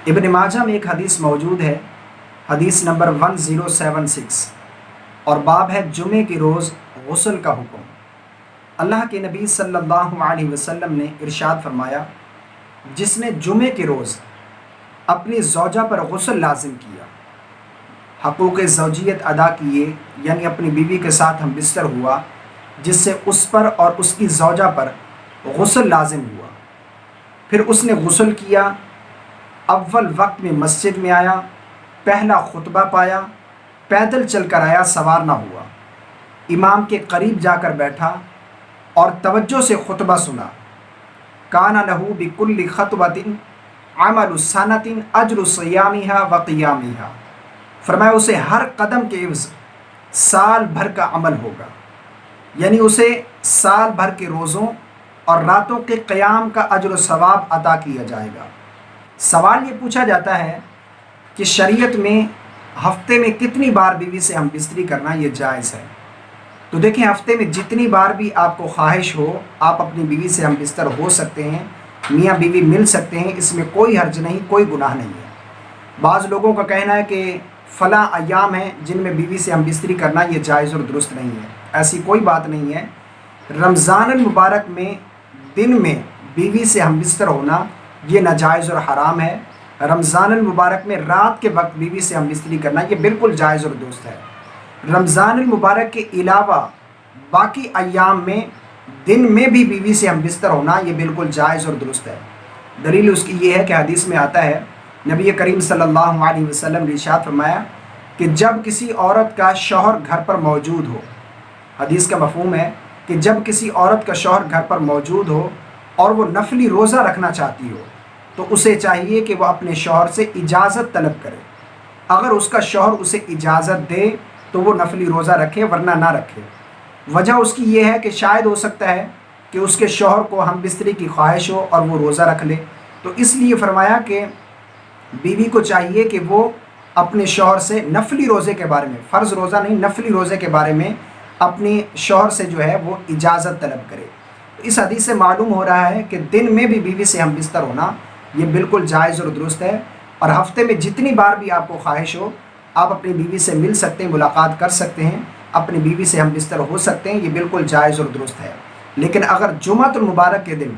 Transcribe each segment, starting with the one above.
ابن ماجہ میں ایک حدیث موجود ہے، حدیث نمبر 1076، اور باب ہے جمعے کے روز غسل کا حکم۔ اللہ کے نبی صلی اللہ علیہ وسلم نے ارشاد فرمایا، جس نے جمعے کے روز اپنی زوجہ پر غسل لازم کیا، حقوق زوجیت ادا کیے، یعنی اپنی بیوی کے ساتھ ہم بستر ہوا، جس سے اس پر اور اس کی زوجہ پر غسل لازم ہوا، پھر اس نے غسل کیا، اول وقت میں مسجد میں آیا، پہلا خطبہ پایا، پیدل چل کر آیا، سوار نہ ہوا، امام کے قریب جا کر بیٹھا اور توجہ سے خطبہ سنا، کان لہو بکل خطبۃ عمل سنۃ اجر صیامھا و قیامھا، فرمایا اسے ہر قدم کے عوض سال بھر کا عمل ہوگا، یعنی اسے سال بھر کے روزوں اور راتوں کے قیام کا اجر و ثواب عطا کیا جائے گا۔ سوال یہ پوچھا جاتا ہے کہ شریعت میں ہفتے میں کتنی بار بیوی سے ہم بستری کرنا یہ جائز ہے؟ تو دیکھیں، ہفتے میں جتنی بار بھی آپ کو خواہش ہو آپ اپنی بیوی سے ہم بستر ہو سکتے ہیں، میاں بیوی مل سکتے ہیں، اس میں کوئی حرج نہیں، کوئی گناہ نہیں ہے۔ بعض لوگوں کا کہنا ہے کہ فلاں ایام ہیں جن میں بیوی سے ہم بستری کرنا یہ جائز اور درست نہیں ہے، ایسی کوئی بات نہیں ہے۔ رمضان المبارک میں دن میں بیوی سے ہم بستر ہونا یہ ناجائز اور حرام ہے۔ رمضان المبارک میں رات کے وقت بیوی سے ہم بستری کرنا یہ بالکل جائز اور درست ہے۔ رمضان المبارک کے علاوہ باقی ایام میں دن میں بھی بیوی سے ہم بستر ہونا یہ بالکل جائز اور درست ہے۔ دلیل اس کی یہ ہے کہ حدیث میں آتا ہے، نبی کریم صلی اللہ علیہ وسلم نے ارشاد فرمایا کہ جب کسی عورت کا شوہر گھر پر موجود ہو، حدیث کا مفہوم ہے کہ جب کسی عورت کا شوہر گھر پر موجود ہو اور وہ نفلی روزہ رکھنا چاہتی ہو تو اسے چاہیے کہ وہ اپنے شوہر سے اجازت طلب کرے۔ اگر اس کا شوہر اسے اجازت دے تو وہ نفلی روزہ رکھے، ورنہ نہ رکھے۔ وجہ اس کی یہ ہے کہ شاید ہو سکتا ہے کہ اس کے شوہر کو ہم بستری کی خواہش ہو اور وہ روزہ رکھ لے، تو اس لیے فرمایا کہ بیوی کو چاہیے کہ وہ اپنے شوہر سے نفلی روزے کے بارے میں، فرض روزہ نہیں، نفلی روزے کے بارے میں اپنے شوہر سے جو ہے وہ اجازت طلب کرے۔ اس حدیث سے معلوم ہو رہا ہے کہ دن میں بھی بیوی سے ہم بستر ہونا یہ بالکل جائز اور درست ہے، اور ہفتے میں جتنی بار بھی آپ کو خواہش ہو آپ اپنی بیوی سے مل سکتے ہیں، ملاقات کر سکتے ہیں، اپنی بیوی سے ہم بستر ہو سکتے ہیں، یہ بالکل جائز اور درست ہے۔ لیکن اگر جمعۃ المبارک کے دن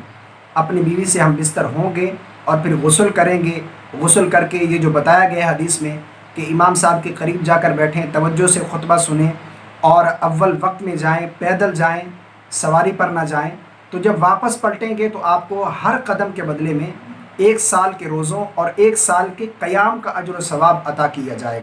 اپنی بیوی سے ہم بستر ہوں گے اور پھر غسل کریں گے، غسل کر کے یہ جو بتایا گیا حدیث میں کہ امام صاحب کے قریب جا کر بیٹھیں، توجہ سے خطبہ سنیں اور اول وقت میں جائیں، پیدل جائیں، سواری پر نہ جائیں، تو جب واپس پلٹیں گے تو آپ کو ہر قدم کے بدلے میں 1 سال کے روزوں اور 1 سال کے قیام کا اجر و ثواب عطا کیا جائے گا۔